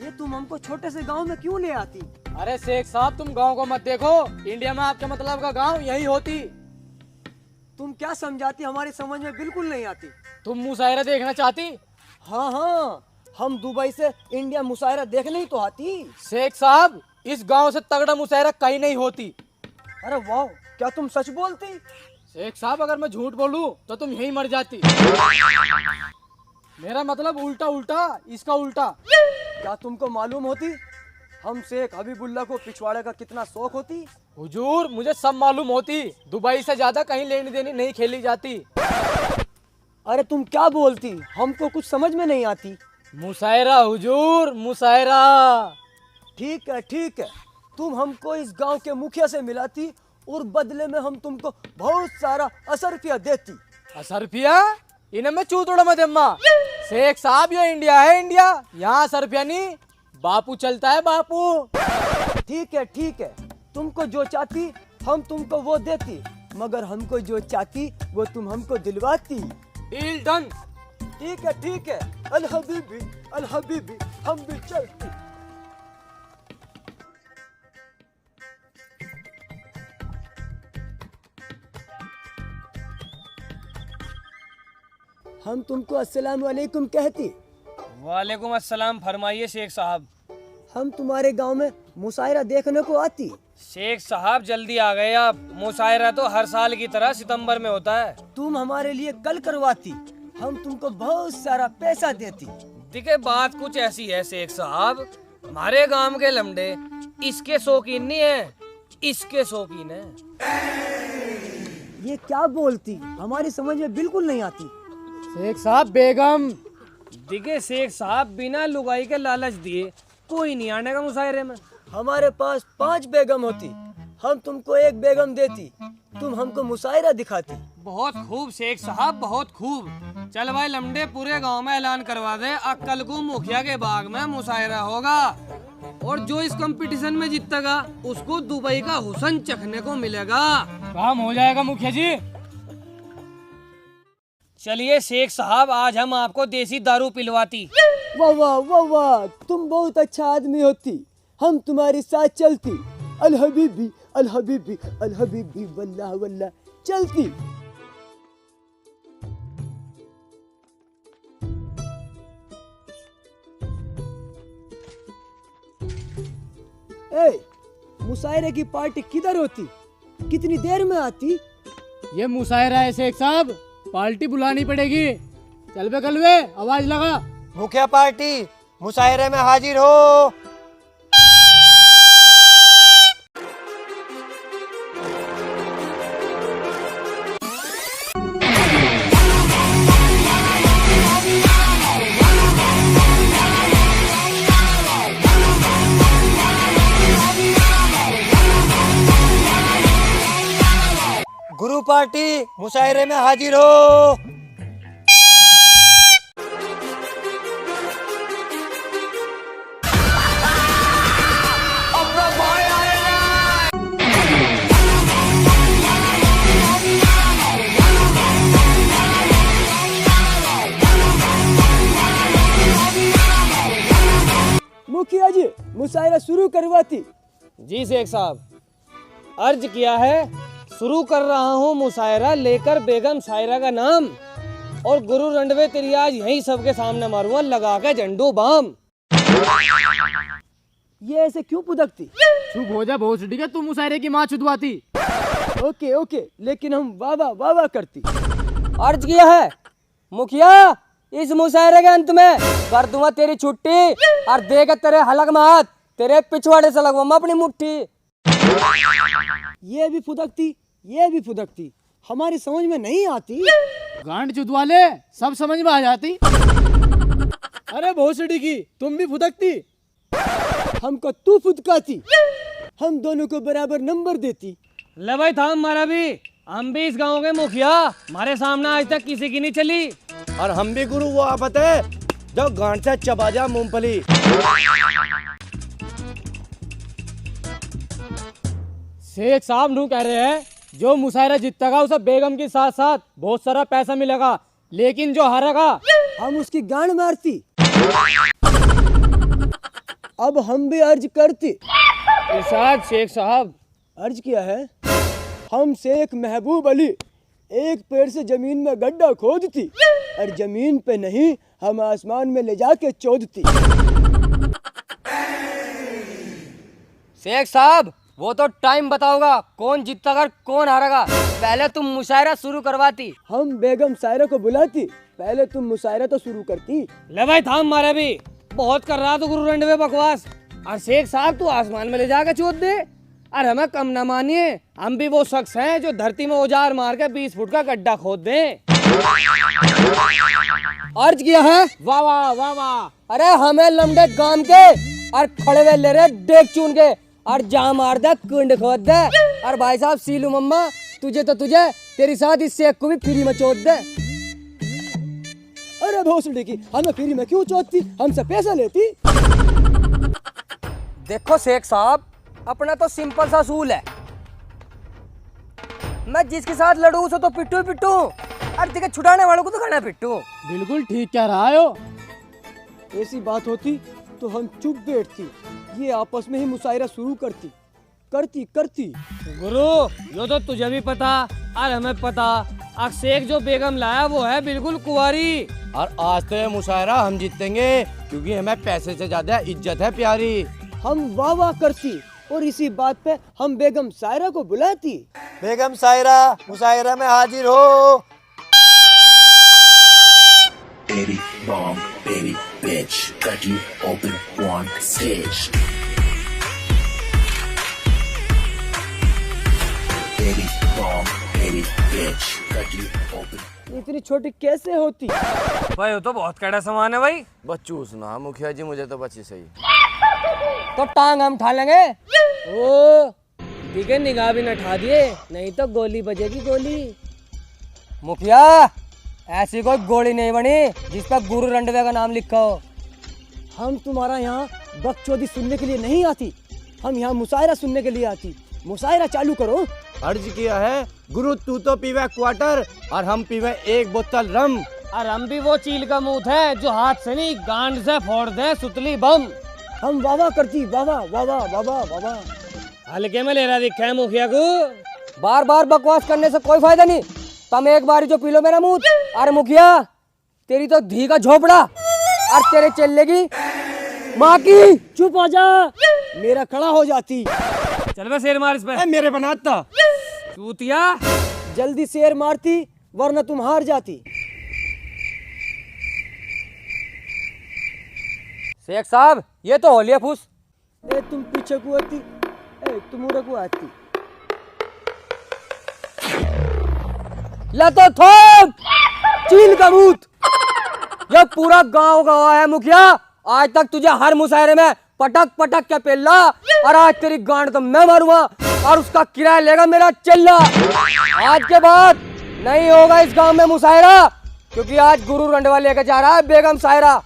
ये तुम हमको छोटे से गांव में क्यों ले आती? अरे शेख साहब, तुम गांव को मत देखो, इंडिया में आपके मतलब का गांव यही होती। तुम क्या समझाती, हमारी समझ में बिल्कुल नहीं आती। तुम मुशायरा देखना चाहती? हाँ हाँ, हम दुबई से इंडिया मुशायरा देखने ही तो आती। शेख साहब, इस गांव से तगड़ा मुशायरा कहीं नहीं होती। अरे वाह, क्या तुम सच बोलती? शेख साहब, अगर मैं झूठ बोलूं तो तुम यहीं मर जाती। मेरा मतलब उल्टा उल्टा, इसका उल्टा। क्या तुमको मालूम होती हम शेख हबीबुल्ला को पिछवाड़े का कितना शौक होती? हुजूर, मुझे सब मालूम होती। दुबई से ज्यादा कहीं लेनी देनी नहीं खेली जाती। अरे तुम क्या बोलती, हमको कुछ समझ में नहीं आती। मुशायरा हुजूर, मुशायरा। ठीक है, तुम हमको इस गांव के मुखिया से मिलाती और बदले में हम तुमको बहुत सारा असरफिया देती। असरफिया? इन्हें मैं चूतोड़ा मत अम्मा। शेख साहब, ये इंडिया है, इंडिया। यहाँ असरफिया नहीं, बापू चलता है, बापू। ठीक है, तुमको जो चाहती हम तुमको वो देती, मगर हमको जो चाहती वो तुम हमको दिलवाती। Deal done. ठीक है, अल हबीबी हम भी चलती। हम तुमको अस्सलाम वालेकुम कहती। वालेकुम अस्सलाम, फरमाइए शेख साहब। हम तुम्हारे गांव में मुशायरा देखने को आती। शेख साहब, जल्दी आ गए आप। मुशायरा तो हर साल की तरह सितंबर में होता है। तुम हमारे लिए कल करवाती, हम तुमको बहुत सारा पैसा देती। देखिए, बात कुछ ऐसी है शेख साहब, हमारे गांव के लमडे इसके शौकीन नहीं है, इसके शौकीन है। ये क्या बोलती, हमारी समझ में बिल्कुल नहीं आती। शेख साहब, बेगम। देखिए शेख साहब, बिना लुगाई के लालच दिए कोई नहीं आने का मुशायरे में। हमारे पास 5 बेगम होती, हम तुमको 1 बेगम देती, तुम हमको मुशायरा दिखाती। बहुत खूब शेख साहब, बहुत खूब। चल भाई लमडे, पूरे गांव में ऐलान करवा दे, कल को मुखिया के बाग में मुशायरा होगा और जो इस कंपटीशन में जीतेगा उसको दुबई का हुसन चखने को मिलेगा। काम हो जाएगा मुखिया जी। चलिए शेख साहब, आज हम आपको देसी दारू पिलवाती। वाह, तुम बहुत अच्छा आदमी होती, हम तुम्हारे साथ चलती। अल हबीबी वल्लाह वल्लाह चलती। मुशायरे की पार्टी किधर होती, कितनी देर में आती? ये मुशायरा है शेख साहब, पार्टी बुलानी पड़ेगी। चल बे कलवे, आवाज लगा। मुखिया पार्टी मुशायरे में हाजिर हो। गुरु पार्टी मुशायरे में हाजिर हो। मुखिया जी, मुशायरा शुरू करवाती। जी शेख साहब, अर्ज किया है, शुरू कर रहा हूँ मुशायरा, लेकर बेगम शायरा का नाम, और गुरु रंडवे तेरी आज यही सबके सामने मारूंगा, लगा के झंडू बाम। ये ऐसे क्यों पुदकती? चुप हो जा भोसड़ी के, तुम मुशायरे की माँ चुदवाती। ओके, लेकिन हम वाह करती। अर्ज किया है मुखिया, इस मुशायरे के अंत में कर दूंगा तेरी छुट्टी और देगा तेरे हलक में हाथ, तेरे पिछवाड़े से लगवाऊंगा अपनी मुट्ठी। ये भी फुदकती, हमारी समझ में नहीं आती। गांड चुदवा ले, सब समझ में आ जाती। अरे भोसड़ी की, तुम भी फुदकती। हमको तू फुदकाती, हम दोनों को बराबर नंबर देती। ले भाई था हमारा भी, हम भी इस गांव के मुखिया, हमारे सामने आज तक किसी की नहीं चली। और हम भी गुरु वो आफत है जो गांठ से चबा जा मूंगफली। शेख साहब नू कह रहे हैं, जो मुशायरा जीतेगा उसे बेगम के साथ साथ बहुत सारा पैसा मिलेगा, लेकिन जो हारेगा हम उसकी गांड मारती। अब हम भी अर्ज करती। इरशाद शेख साहब। अर्ज किया है, हम शेख महबूब अली एक पेड़ से जमीन में गड्ढा खोदती और जमीन पे नहीं हम आसमान में ले जाके चोदती। शेख साहब वो तो टाइम बताओगा कौन जीतेगा कौन हारेगा, पहले तुम मुशायरा शुरू करवाती। हम बेगम सायरा को बुलाती, पहले तुम मुशायरा तो शुरू करती। ले भाई थाम मारे भी, बहुत कर रहा तो गुरु रंडवे बकवास। और शेख साहब तू आसमान में ले जाकर चोद दे, और हमें कम न मानिए, हम भी वो शख्स हैं जो धरती में औजार मार के 20 फुट का गड्ढा खोद दें। अर्ज किया है, वाह वाह वाह वाह। अरे हमें लमडे गांव के और खड़े हुए ले रहे डेक चुन के और जा मार दे कुंड खोद दे। और भाई साहब सीलू मम्मा तुझे तो तुझे तेरी साथ इस शेख को भी फ्री में चोद दे। अरे भोसड़ी की, हमें फ्री में क्यों चोदती, हमसे पैसा लेती। देखो शेख साहब अपना तो सिंपल सा असूल है, मैं जिसके साथ लड़ू उसे तो पिट्टू ही पिट्टू और जिसके छुड़ाने वालों को तो खाना पिट्टू। बिल्कुल ठीक कह रहा हो। ऐसी बात होती तो हम चुप बैठती, ये आपस में ही मुशायरा शुरू करती करती। गुरु यो तो तुझे भी पता और हमें पता, अब शेख जो बेगम लाया वो है बिल्कुल कुंवारी। और आज तो ये मुशायरा हम जीतेंगे क्योंकि हमें पैसे से ज्यादा इज्जत है प्यारी। हम वाह वाह करती और इसी बात पे हम बेगम सायरा को बुलाती। बेगम सायरा मुशायरा में हाजिर हो। Baby bomb, baby bitch, cut you open one stitch. Baby bomb, baby bitch, cut you open. इतनी छोटी कैसे होती। भाई वो तो बहुत कड़ा सामान है भाई। बच्चू सुना मुखिया जी, मुझे तो बच्ची सही। तो टांग हम ठा लेंगे। ओ ठीक है, निगाह भी न ठा दिए, नहीं तो गोली बजेगी गोली। मुखिया ऐसी कोई गोली नहीं बनी जिस पर गुरु रंडवे का नाम लिखा हो। हम तुम्हारा यहाँ बकचोदी सुनने के लिए नहीं आती, हम यहाँ मुशायरा सुनने के लिए आती। मुशायरा चालू करो। अर्ज किया है, गुरु तू तो पीवे क्वार्टर और हम पीवे एक बोतल रम। और हम भी वो चील का मुंह है जो हाथ से नहीं गांड से फोड़ दे सुतली बम। हम वाह वाह करती, वाह वाह वाह वाह वाह वाह वाह वाह। हल्के में ले रहा दिखा है मुखिया को। बार बार बकवास करने से कोई फायदा नहीं, तुम एक बार जो पी लो मेरा मुंह। अरे मुखिया तेरी तो धी का झोपड़ा और तेरे चलेगी माँ की। चुप हो जा, मेरा खड़ा हो जाती। चल बे शेर मार इस पे। मेरे बनाता चूतिया। जल्दी शेर मारती वरना तुम हार जाती। शेख साहब ये तो होलिया फूस। ए तुम पीछे को आती, ए तुम उरे को आती। ला तो थोप चील का भूत। ये पूरा गांव गवाह है मुखिया, आज तक तुझे हर मुशायरे में पटक पटक के पेल्ला और आज तेरी गांड तो मैं मारूंगा और उसका किराया लेगा मेरा चेल्ला। आज के बाद नहीं होगा इस गांव में मुशायरा क्योंकि आज गुरु रंडवा लेकर जा रहा है बेगम सायरा।